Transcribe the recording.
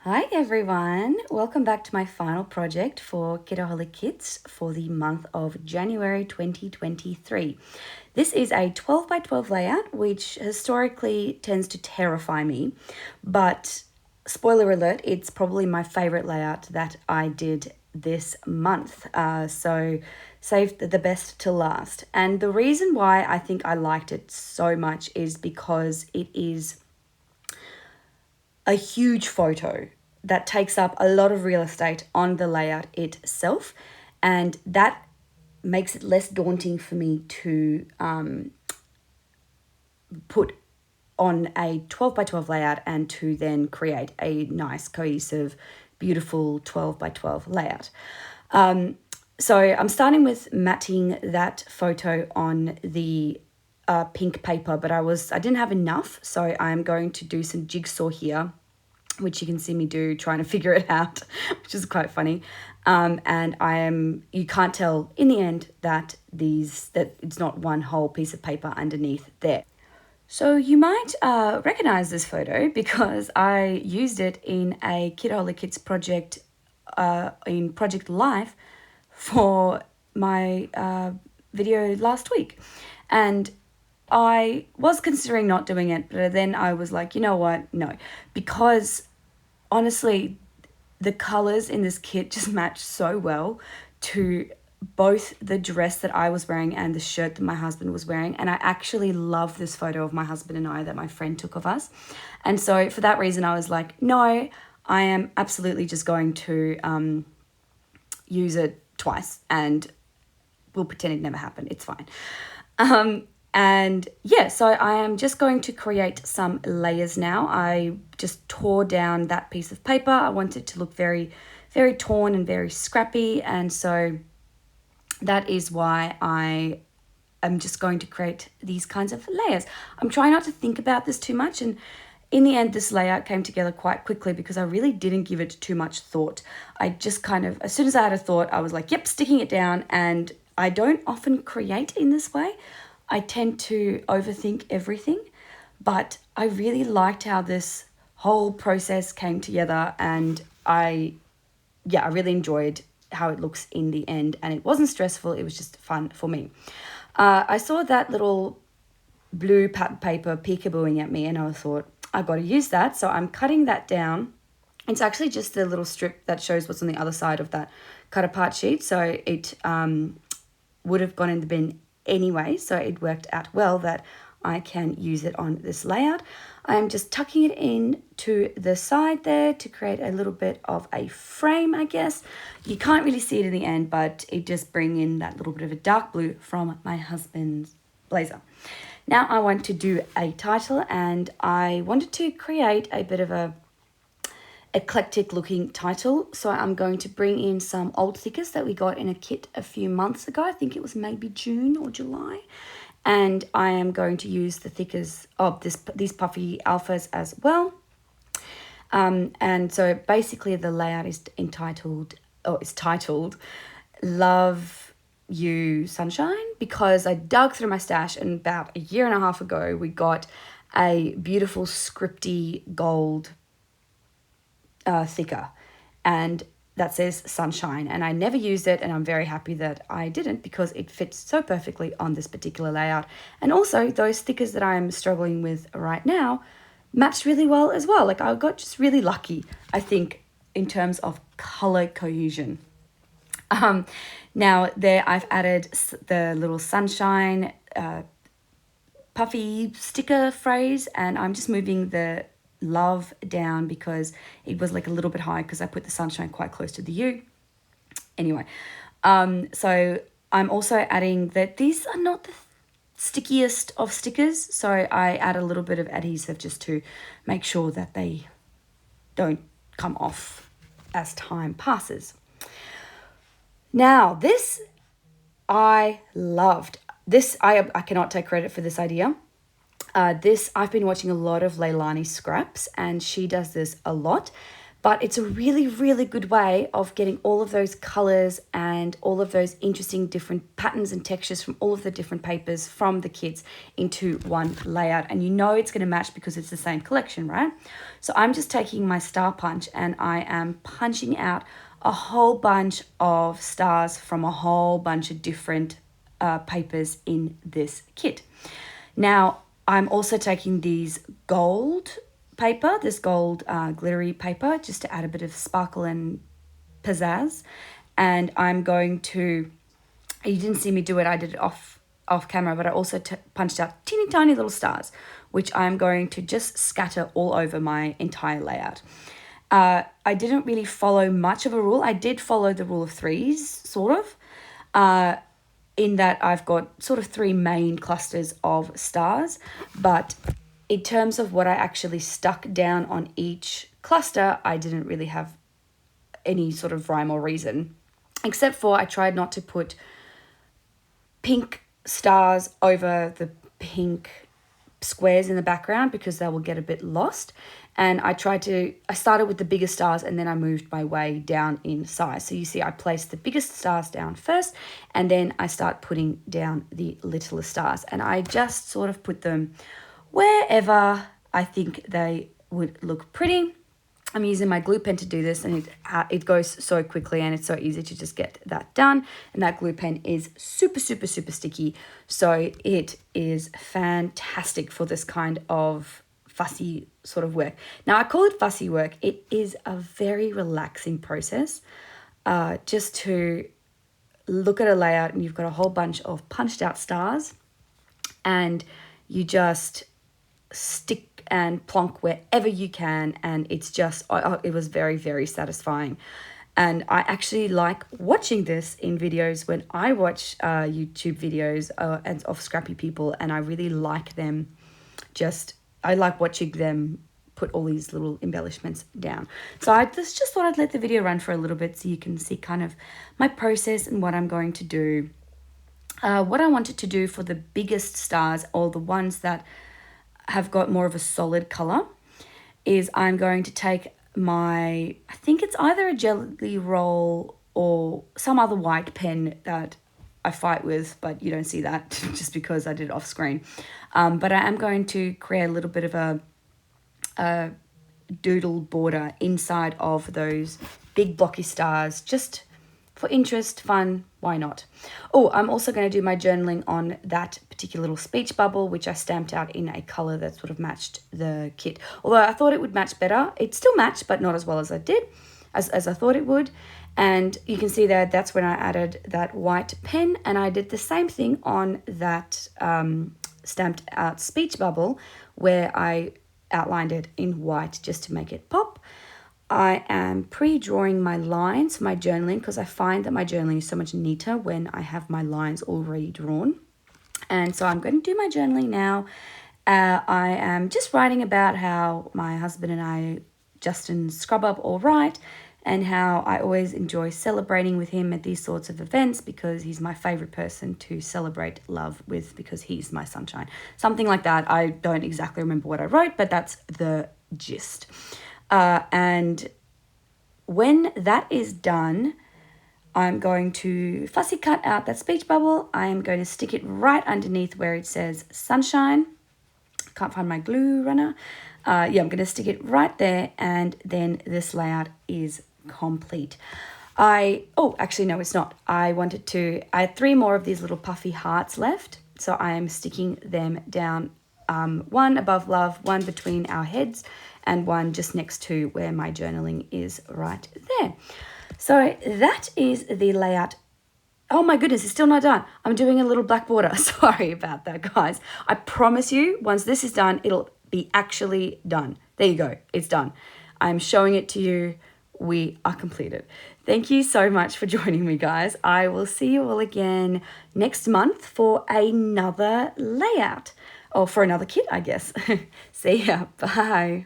Hi everyone, welcome back to my final project for Kitaholic Kits for the month of January 2023. This is a 12 by 12 layout, which historically tends to terrify me, but spoiler alert, it's probably my favorite layout that I did this month. So saved the best to last. And the reason why I think I liked it so much is because it is a huge photo that takes up a lot of real estate on the layout itself, and that makes it less daunting for me to put on a 12 by 12 layout and to then create a nice, cohesive, beautiful 12 by 12 layout. So I'm starting with matting that photo on the pink paper, but I didn't have enough, so I'm going to do some jigsaw here, which you can see me do, trying to figure it out, which is quite funny. And you can't tell in the end that it's not one whole piece of paper underneath there. So you might recognize this photo because I used it in a Kitaholic Kits project, in Project Life, for my video last week. And I was considering not doing it, but then I was like, you know what? No. Because honestly, the colors in this kit just match so well to both the dress that I was wearing and the shirt that my husband was wearing. And I actually love this photo of my husband and I that my friend took of us. And so for that reason, I was like, no, I am absolutely just going to use it twice and we'll pretend it never happened. It's fine. And yeah, so I am just going to create some layers now. I just tore down that piece of paper. I want it to look very, very torn and very scrappy. And so that is why I am just going to create these kinds of layers. I'm trying not to think about this too much. And in the end, this layout came together quite quickly because I really didn't give it too much thought. I just kind of, as soon as I had a thought, I was like, yep, sticking it down. And I don't often create in this way. I tend to overthink everything, but I really liked how this whole process came together, and I really enjoyed how it looks in the end, and it wasn't stressful. It was just fun for me. I saw that little blue pattern paper peekabooing at me, and I thought, I got to use that. So I'm cutting that down. It's actually just the little strip that shows what's on the other side of that cut apart sheet. So it would have gone in the bin anyway, so it worked out well that I can use it on this layout. I am just tucking it in to the side there to create a little bit of a frame, I guess. You can't really see it in the end, but it just brings in that little bit of a dark blue from my husband's blazer. Now I want to do a title, and I wanted to create a bit of a eclectic looking title. So I'm going to bring in some old stickers that we got in a kit a few months ago. I think it was maybe June or July. And I am going to use the thickers of these puffy alphas as well. And so basically the layout is titled Love You Sunshine, because I dug through my stash, and about a year and a half ago we got a beautiful scripty gold thicker, and that says sunshine, and I never used it, and I'm very happy that I didn't because it fits so perfectly on this particular layout. And also those stickers that I'm struggling with right now matched really well as well. Like, I got just really lucky, I think, in terms of color cohesion. Now there I've added the little sunshine puffy sticker phrase, and I'm just moving the love down because it was like a little bit high because I put the sunshine quite close to the U. Anyway, so I'm also adding that these are not the stickiest of stickers, so I add a little bit of adhesive just to make sure that they don't come off as time passes. Now this I loved. This I cannot take credit for this idea. I've been watching a lot of Leilani Scraps, and she does this a lot, But it's a really, really good way of getting all of those colors and all of those interesting different patterns and textures from all of the different papers from the kits into one layout. And you know it's going to match because it's the same collection, right? So I'm just taking my star punch and I am punching out a whole bunch of stars from a whole bunch of different papers in this kit. Now, I'm also taking these gold paper, this gold glittery paper, just to add a bit of sparkle and pizzazz. And I'm going to, you didn't see me do it, I did it off camera, but I also punched out teeny tiny little stars, which I'm going to just scatter all over my entire layout. I didn't really follow much of a rule. I did follow the rule of threes, sort of, in that I've got sort of three main clusters of stars, but in terms of what I actually stuck down on each cluster, I didn't really have any sort of rhyme or reason, except for I tried not to put pink stars over the pink squares in the background because they will get a bit lost. And I started with the biggest stars and then I moved my way down in size. So you see I placed the biggest stars down first and then I start putting down the littler stars. And I just sort of put them wherever I think they would look pretty. I'm using my glue pen to do this and it goes so quickly and it's so easy to just get that done. And that glue pen is super, super, super sticky. So it is fantastic for this kind of fussy sort of work. Now I call it fussy work. It is a very relaxing process just to look at a layout and you've got a whole bunch of punched out stars and you just stick and plonk wherever you can, and it's just it was very, very satisfying. And I actually like watching this in videos when I watch YouTube videos of scrappy people, and I really like them. I like watching them put all these little embellishments down. So I just thought I'd let the video run for a little bit so you can see kind of my process and what I'm going to do. What I wanted to do for the biggest stars, or the ones that have got more of a solid color, is I'm going to take I think it's either a jelly roll or some other white pen that I fight with, but you don't see that just because I did it off screen. But I am going to create a little bit of a doodle border inside of those big blocky stars, just for interest, fun, why not? Oh, I'm also going to do my journaling on that particular little speech bubble, which I stamped out in a color that sort of matched the kit. Although I thought it would match better. It still matched, but not as well as I did, as I thought it would. And you can see there, that's when I added that white pen, and I did the same thing on that stamped out speech bubble where I outlined it in white just to make it pop. I am pre-drawing my lines for my journaling because I find that my journaling is so much neater when I have my lines already drawn. And so I'm going to do my journaling now. I am just writing about how my husband and I, Justin, scrub up all right, and how I always enjoy celebrating with him at these sorts of events because he's my favorite person to celebrate love with because he's my sunshine. Something like that. I don't exactly remember what I wrote, but that's the gist. And when that is done, I'm going to fussy cut out that speech bubble. I am going to stick it right underneath where it says sunshine. Can't find my glue runner. I'm going to stick it right there, and then this layout is complete. Actually, no, it's not. I had 3 more of these little puffy hearts left. So I am sticking them down, one above love, one between our heads, and one just next to where my journaling is right there. So that is the layout. Oh my goodness, it's still not done. I'm doing a little black border. Sorry about that, guys. I promise you, once this is done, it'll be actually done. There you go. It's done. I'm showing it to you. We are completed. Thank you so much for joining me, guys. I will see you all again next month for another layout, or for another kit, I guess. See ya. Bye.